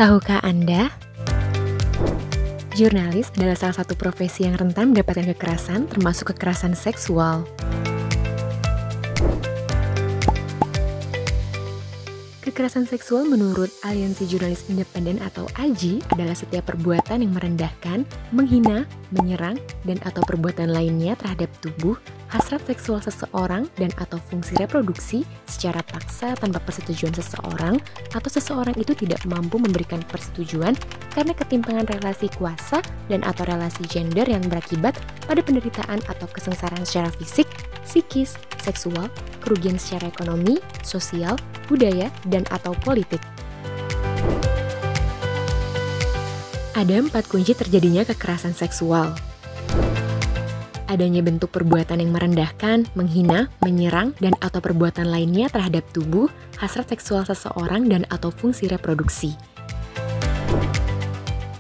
Tahukah Anda? Jurnalis adalah salah satu profesi yang rentan mendapatkan kekerasan, termasuk kekerasan seksual. Kekerasan seksual menurut Aliansi Jurnalis Independen atau AJI adalah setiap perbuatan yang merendahkan, menghina, menyerang, dan atau perbuatan lainnya terhadap tubuh, hasrat seksual seseorang, dan atau fungsi reproduksi secara paksa tanpa persetujuan seseorang, atau seseorang itu tidak mampu memberikan persetujuan karena ketimpangan relasi kuasa dan atau relasi gender yang berakibat pada penderitaan atau kesengsaraan secara fisik, psikis, seksual, kerugian secara ekonomi, sosial, budaya, dan atau politik. Ada 4 kunci terjadinya kekerasan seksual. Adanya bentuk perbuatan yang merendahkan, menghina, menyerang, dan atau perbuatan lainnya terhadap tubuh, hasrat seksual seseorang, dan atau fungsi reproduksi.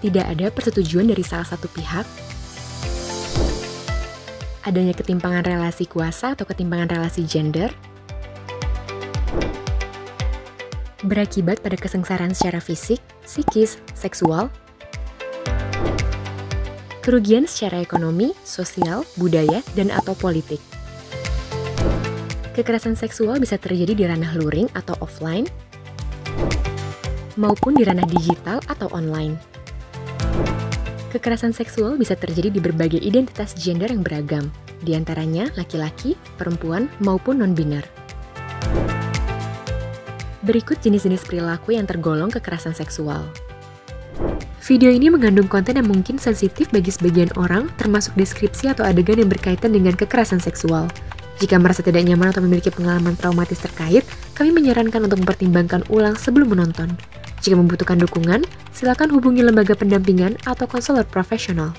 Tidak ada persetujuan dari salah satu pihak. Adanya ketimpangan relasi kuasa atau ketimpangan relasi gender. Berakibat pada kesengsaraan secara fisik, psikis, seksual, kerugian secara ekonomi, sosial, budaya, dan atau politik. Kekerasan seksual bisa terjadi di ranah luring atau offline, maupun di ranah digital atau online. Kekerasan seksual bisa terjadi di berbagai identitas gender yang beragam, di antaranya laki-laki, perempuan, maupun non-biner. Berikut jenis-jenis perilaku yang tergolong kekerasan seksual. Video ini mengandung konten yang mungkin sensitif bagi sebagian orang, termasuk deskripsi atau adegan yang berkaitan dengan kekerasan seksual. Jika merasa tidak nyaman atau memiliki pengalaman traumatis terkait, kami menyarankan untuk mempertimbangkan ulang sebelum menonton. Jika membutuhkan dukungan, silakan hubungi lembaga pendampingan atau konselor profesional.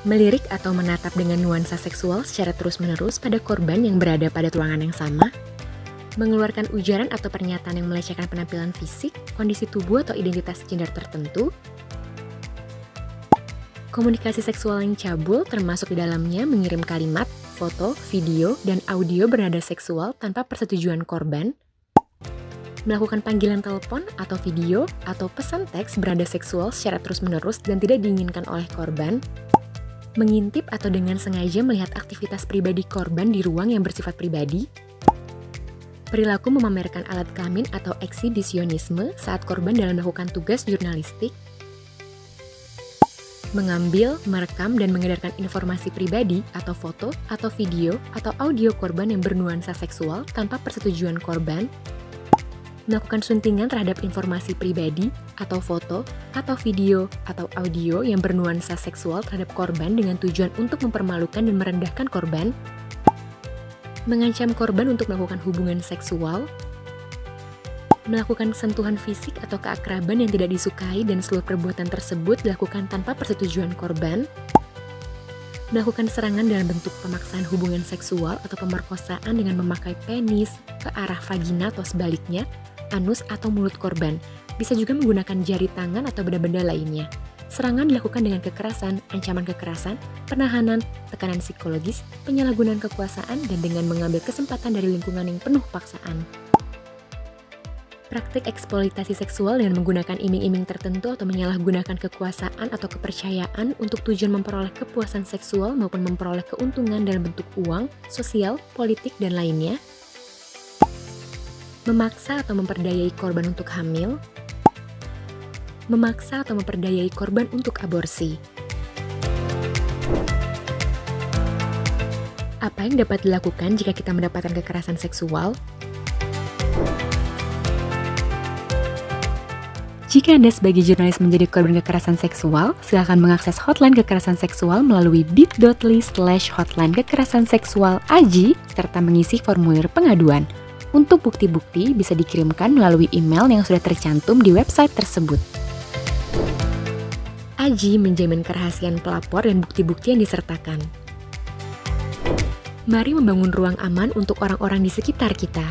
Melirik atau menatap dengan nuansa seksual secara terus-menerus pada korban yang berada pada ruangan yang sama. Mengeluarkan ujaran atau pernyataan yang melecehkan penampilan fisik, kondisi tubuh atau identitas gender tertentu. Komunikasi seksual yang cabul termasuk di dalamnya mengirim kalimat, foto, video, dan audio bernada seksual tanpa persetujuan korban. Melakukan panggilan telepon atau video atau pesan teks bernada seksual secara terus-menerus dan tidak diinginkan oleh korban. Mengintip atau dengan sengaja melihat aktivitas pribadi korban di ruang yang bersifat pribadi. Perilaku memamerkan alat kelamin atau eksibisionisme saat korban dalam melakukan tugas jurnalistik. Mengambil, merekam, dan mengedarkan informasi pribadi atau foto atau video atau audio korban yang bernuansa seksual tanpa persetujuan korban. Melakukan suntingan terhadap informasi pribadi atau foto atau video atau audio yang bernuansa seksual terhadap korban dengan tujuan untuk mempermalukan dan merendahkan korban. Mengancam korban untuk melakukan hubungan seksual, melakukan sentuhan fisik atau keakraban yang tidak disukai dan seluruh perbuatan tersebut dilakukan tanpa persetujuan korban, melakukan serangan dalam bentuk pemaksaan hubungan seksual atau pemerkosaan dengan memakai penis ke arah vagina atau sebaliknya, anus atau mulut korban, bisa juga menggunakan jari tangan atau benda-benda lainnya. Serangan dilakukan dengan kekerasan, ancaman kekerasan, penahanan, tekanan psikologis, penyalahgunaan kekuasaan, dan dengan mengambil kesempatan dari lingkungan yang penuh paksaan. Praktik eksploitasi seksual dengan menggunakan iming-iming tertentu atau menyalahgunakan kekuasaan atau kepercayaan untuk tujuan memperoleh kepuasan seksual maupun memperoleh keuntungan dalam bentuk uang, sosial, politik, dan lainnya. Memaksa atau memperdayai korban untuk hamil. Memaksa atau memperdayai korban untuk aborsi. Apa yang dapat dilakukan jika kita mendapatkan kekerasan seksual? Jika Anda sebagai jurnalis menjadi korban kekerasan seksual, silakan mengakses hotline kekerasan seksual melalui bit.ly/hotline kekerasan seksual AJI serta mengisi formulir pengaduan. Untuk bukti-bukti bisa dikirimkan melalui email yang sudah tercantum di website tersebut. AJI menjamin kerahasiaan pelapor dan bukti-bukti yang disertakan. Mari membangun ruang aman untuk orang-orang di sekitar kita.